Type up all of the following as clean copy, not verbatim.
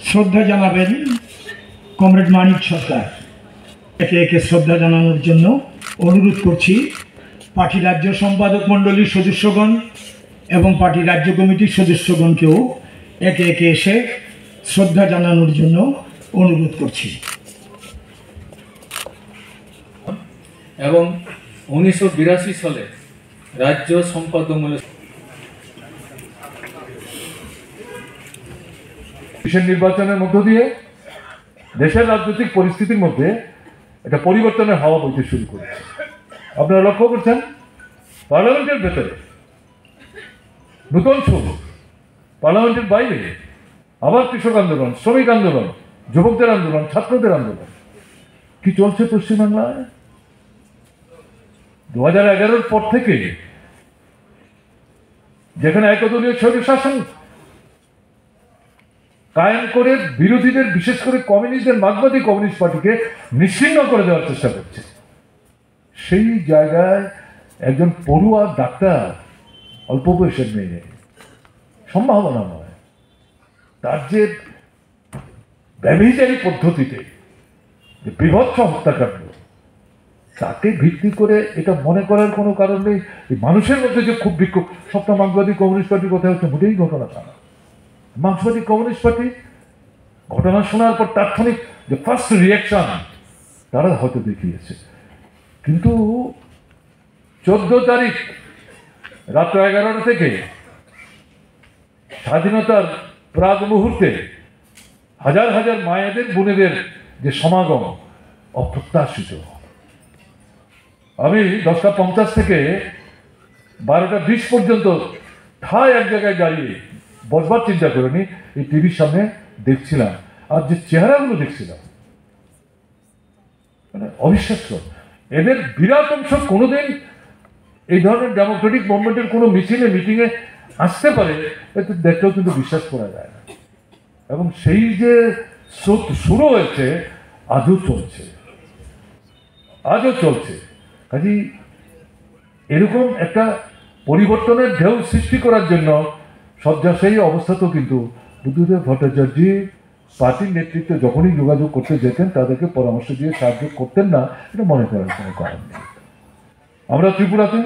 শ্রদ্ধা জানাবেন কমরেড মানিক সরকার। একে একে শ্রদ্ধা জানানোর জন্য অনুরোধ করছি পার্টি রাজ্য সম্পাদক মণ্ডলীর সদস্যগণ এবং পার্টি রাজ্য কমিটির সদস্যগণকেও একে একে এসে শ্রদ্ধা জানানোর জন্য অনুরোধ করছি। এবং 1982 সালে রাজ্য সম্পাদকমূলক নির্বাচনের মধ্য দিয়ে দেশের রাজনৈতিক পরিস্থিতির মধ্যে একটা পরিবর্তনের হাওয়া বইতে শুরু করেছে। আপনারা লক্ষ্য করছেন পার্লামেন্টের ভেতরে নতুন সুর, পার্লামেন্টের বাইরে আবার কৃষক আন্দোলন, শ্রমিক আন্দোলন, যুবকদের আন্দোলন, ছাত্রদের আন্দোলন কি চলছে পশ্চিমবাংলায়। 2011-র পর থেকে যেখানে একদলীয় স্বৈরশাসন কায়েম করে বিরোধীদের, বিশেষ করে কমিউনিস্টদের, মার্ক্সবাদী কমিউনিস্ট পার্টিকে নিশ্চিহ্ন করে দেওয়ার চেষ্টা করছে, সেই জায়গায় একজন পড়ুয়া ডাক্তার, অল্প বয়সের মেয়ে, সম্ভাবনা নয়, তার যে ব্যভিচারী পদ্ধতিতে যে বীভৎস হত্যাকাণ্ড, তাকে ভিত্তি করে এটা মনে করার কোনো কারণ নেই মানুষের মধ্যে যে খুব বিক্ষোভ। সবটা মার্ক্সবাদী কমিউনিস্ট পার্টির কথা হচ্ছে, মোটেই ঘটনা তা না। মার্ক্সবাদী কমিউনিস্ট পার্টি ঘটনা শোনার পর তাৎক্ষণিক যে ফার্স্ট রিয়াকশন তারা হয়তো দেখিয়েছে, কিন্তু 14 তারিখ রাত 11টা থেকে স্বাধীনতার প্রাগ মুহূর্তে হাজার হাজার মায়েদের, বোনেদের যে সমাগম অপ্রত্যাশিত। আমি 10:50 থেকে 12:20 পর্যন্ত ঠায় এক জায়গায় দাঁড়িয়ে বসবার চিন্তা করিনি, এই টিভির সামনে দেখছিলাম, আর যে চেহারাগুলো দেখছিলাম মানে অবিশ্বাস্য। এদের বিরাট অংশ কোনোদিন এই ধরনের ডেমোক্রেটিক মুভমেন্টের কোনো মিছিলে, মিটিংয়ে আসতে পারে এতে দেখলেও কিন্তু বিশ্বাস করা যায় না। এবং সেই যে স্রোত শুরু হয়েছে আজও চলছে, আজও চলছে। কাজেই এরকম একটা পরিবর্তনের ঢেউ সৃষ্টি করার জন্য শয্যাশায়ী অবস্থাতেও কিন্তু বুদ্ধদেব ভট্টাচার্য পার্টির নেতৃত্বে যখনই যোগাযোগ করতে যেতেন তাদেরকে পরামর্শ দিয়ে সাহায্য করতেন না, এটা মনে করার কোনো কারণ নেই। আমরা ত্রিপুরাতে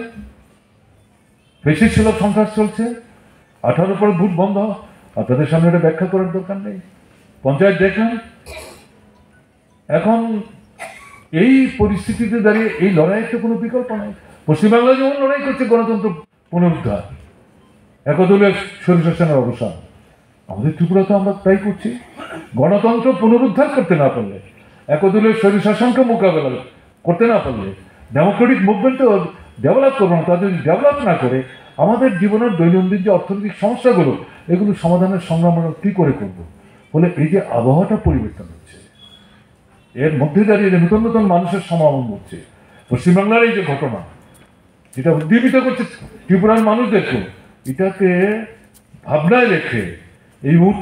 বেশি সুলভ সন্ত্রাস চলছে, 18 পরে ভোট বন্ধ, আপনাদের সামনে এটা ব্যাখ্যা করার দরকার নেই। পঞ্চায়েত দেখলাম, এখন এই পরিস্থিতিতে দাঁড়িয়ে এই লড়াইয়ের তো কোনো বিকল্প নাই। পশ্চিমবাংলা যেমন লড়াই করছে গণতন্ত্র পুনরুদ্ধার, একদলীয় স্বৈরশাসনের অবসান, আমাদের ত্রিপুরাতে আমরা তাই করছি। গণতন্ত্র পুনরুদ্ধার করতে না পারলে, একদলীয় স্বৈরশাসনকে মোকাবেলা করতে না পারলে, ডেমোক্রেটিক মুভমেন্টও ডেভেলপ করবো না। তাদের ডেভেলপ না করে আমাদের জীবনের দৈনন্দিন যে অর্থনৈতিক সমস্যাগুলো, এগুলো সমাধানের সংগ্রাম আমরা কী করে করব? বলে এই যে আবহাওয়াটা পরিবর্তন হচ্ছে, এর মধ্যে দাঁড়িয়ে নতুন নতুন মানুষের সমাগম হচ্ছে, পশ্চিমবাংলার এই যে ঘটনা, যেটা উদ্দীপিত করছে ত্রিপুরার মানুষদেরকে, এটাকে ভাবনায় রেখে এই মুহূর্তে